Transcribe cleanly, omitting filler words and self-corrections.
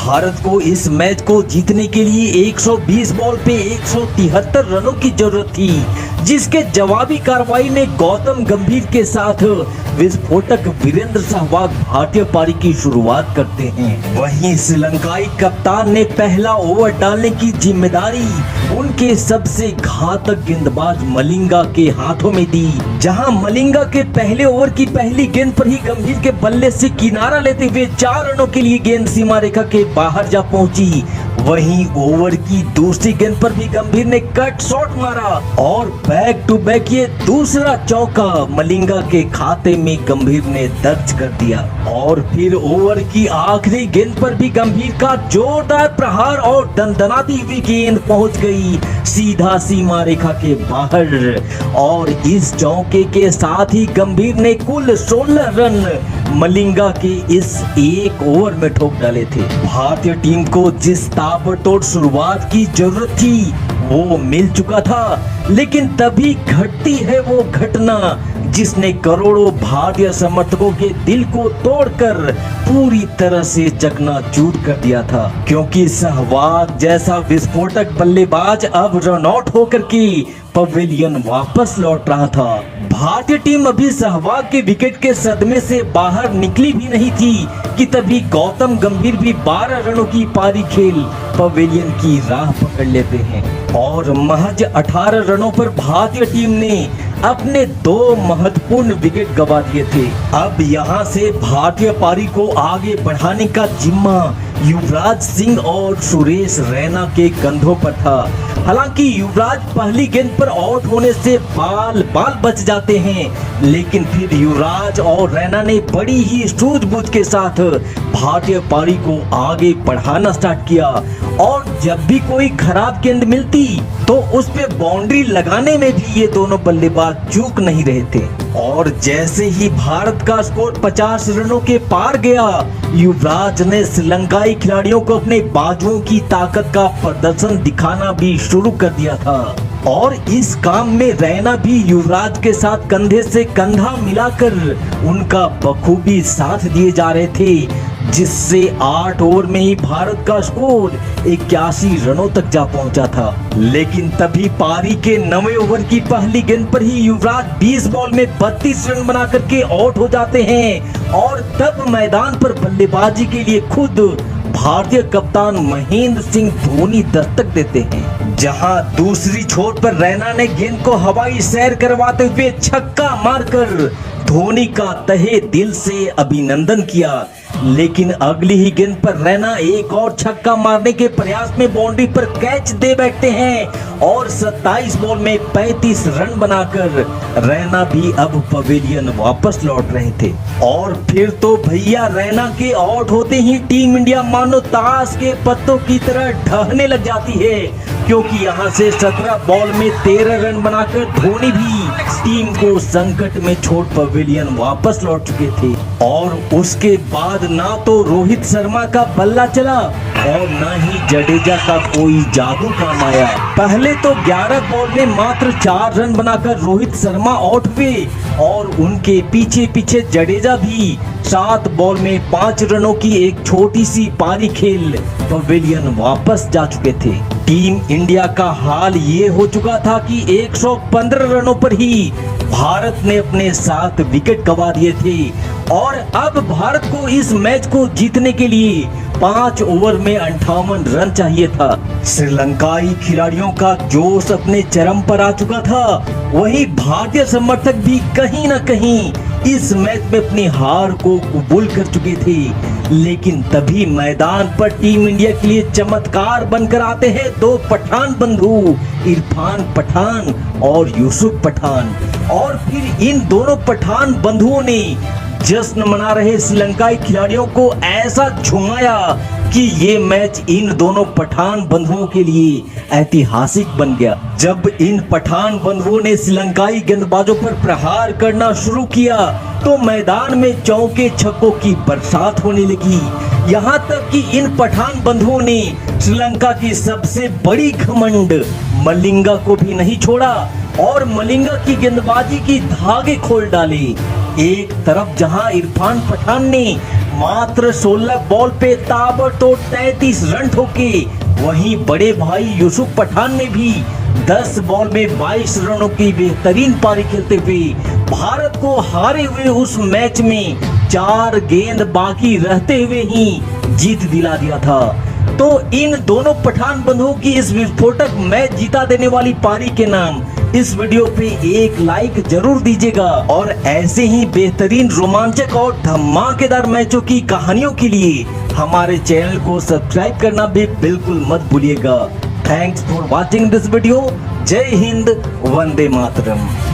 भारत को इस मैच को जीतने के लिए 120 बॉल पे 173 रनों की जरूरत थी, जिसके जवाबी कार्रवाई में गौतम गंभीर के साथ विस्फोटक वीरेंद्र सहवाग भारतीय पारी की शुरुआत करते हैं। वहीं श्रीलंकाई कप्तान ने पहला ओवर डालने की जिम्मेदारी उनके सबसे घातक गेंदबाज मलिंगा के हाथों में दी, जहां मलिंगा के पहले ओवर की पहली गेंद पर ही गंभीर के बल्ले से किनारा लेते हुए 4 रनों के लिए गेंद सीमा रेखा के बाहर जा पहुंची। वहीं ओवर की दूसरी गेंद पर भी गंभीर ने कट शॉट मारा और बैक टू बैक ये दूसरा चौका मलिंगा के खाते में गंभीर ने दर्ज कर दिया। और फिर ओवर की आखिरी गेंद पर भी गंभीर का जोरदार प्रहार और दंदनाती हुई गेंद पहुंच गई सीधा सीमा रेखा के बाहर। और इस चौके के साथ ही गंभीर ने कुल 16 रन मलिंगा के इस एक ओवर में ठोक डाले थे। भारतीय टीम को जिस ताबड़तोड़ शुरुआत की जरूरत थी वो मिल चुका था, लेकिन तभी घटती है वो घटना जिसने करोड़ों भारतीय समर्थकों के दिल को तोड़कर पूरी तरह से चकनाचूर कर दिया था, क्योंकि सहवाग जैसा विस्फोटक बल्लेबाज अब रन आउट होकर के पवेलियन वापस लौट रहा था। भारतीय टीम अभी सहवाग के विकेट के सदमे से बाहर निकली भी नहीं थी कि तभी गौतम गंभीर भी 12 रनों की पारी खेल पवेलियन की राह पकड़ लेते हैं और महज 18 रनों पर भारतीय टीम ने अपने 2 महत्वपूर्ण विकेट गंवा दिए थे। अब यहां से भारतीय पारी को आगे बढ़ाने का जिम्मा युवराज सिंह और सुरेश रैना के कंधों पर था। हालांकि युवराज पहली गेंद पर आउट होने से बाल बच जाते हैं, लेकिन फिर युवराज और रैना ने बड़ी ही सूझबूझ के साथ भारतीय पारी को आगे बढ़ाना स्टार्ट किया और जब भी कोई खराब गेंद मिलती तो उस पे बाउंड्री लगाने में भी ये दोनों बल्लेबाज चूक नहीं रहे थे। और जैसे ही भारत का स्कोर 50 रनों के पार गया, युवराज ने श्रीलंकाई खिलाड़ियों को अपने बाजुओं की ताकत का प्रदर्शन दिखाना भी शुरू कर दिया था। और इस काम में रैना भी युवराज के साथ कंधे से कंधा मिलाकर उनका बखूबी साथ दिए जा रहे थे, जिससे 8 ओवर में ही भारत का स्कोर 81 रनों तक जा पहुंचा था। लेकिन तभी पारी के 9वें ओवर की पहली गेंद पर ही युवराज 20 बॉल में 32 रन बना करके आउट हो जाते हैं और तब मैदान पर बल्लेबाजी के लिए खुद भारतीय कप्तान महेंद्र सिंह धोनी दस्तक देते हैं, जहां दूसरी छोर पर रैना ने गेंद को हवाई सैर करवाते हुए छक्का मारकर धोनी का तहे दिल से अभिनंदन किया। लेकिन अगली ही गेंद पर रैना एक और छक्का मारने के प्रयास में बाउंड्री पर कैच दे बैठते हैं और 27 बॉल में 35 रन बनाकर रैना भी अब पवेलियन वापस लौट रहे थे। और फिर तो भैया रैना के आउट होते ही टीम इंडिया मानो ताश के पत्तों की तरह ढहने लग जाती है, क्योंकि यहाँ से 17 बॉल में 13 रन बनाकर धोनी भी टीम को संकट में छोड़ पवेलियन वापस लौट चुके थे। और उसके बाद ना तो रोहित शर्मा का बल्ला चला और ना ही जडेजा का कोई जादू काम आया। पहले तो 11 बॉल में मात्र 4 रन बनाकर रोहित शर्मा आउट हुए और उनके पीछे पीछे जडेजा भी 7 बॉल में 5 रनों की एक छोटी सी पारी खेल पवेलियन वापस जा चुके थे। टीम इंडिया का हाल ये हो चुका था कि 115 रनों पर ही भारत ने अपने 7 विकेट गंवा दिए थे और अब भारत को इस मैच को जीतने के लिए 5 ओवर में 58 रन चाहिए था। श्रीलंकाई खिलाड़ियों का जोश अपने चरम पर आ चुका था। वहीं भारतीय समर्थक भी कहीं न कहीं इस मैच में अपनी हार को कबूल कर चुके थे। लेकिन तभी मैदान पर टीम इंडिया के लिए चमत्कार बनकर आते हैं 2 पठान बंधु, इरफान पठान और यूसुफ पठान। और फिर इन दोनों पठान बंधुओं ने जश्न मना रहे श्रीलंकाई खिलाड़ियों को ऐसा झुमाया कि ये मैच इन दोनों पठान बंधुओं के लिए ऐतिहासिक बन गया। जब इन पठान बंधुओं ने श्रीलंकाई गेंदबाजों पर प्रहार करना शुरू किया तो मैदान में चौके छक्कों की बरसात होने लगी। यहाँ तक कि इन पठान बंधुओं ने श्रीलंका की सबसे बड़ी घमंड मलिंगा को भी नहीं छोड़ा, और मलिंगा की गेंदबाजी की धागे खोल डाले। एक तरफ जहां इरफान पठान ने मात्र 16 बॉल पे ताबड़तोड़ 33 रन ठोके, वहीं बड़े भाई यूसुफ पठान ने भी 10 बॉल में 22 रनों की बेहतरीन पारी खेलते हुए भारत को हारे हुए उस मैच में 4 गेंद बाकी रहते हुए ही जीत दिला दिया था। तो इन दोनों पठान बंधुओं की इस विस्फोटक मैच जीता देने वाली पारी के नाम इस वीडियो पे एक लाइक जरूर दीजिएगा और ऐसे ही बेहतरीन रोमांचक और धमाकेदार मैचों की कहानियों के लिए हमारे चैनल को सब्सक्राइब करना भी बिल्कुल मत भूलिएगा। Thanks for watching this video. जय हिंद, वंदे मातरम।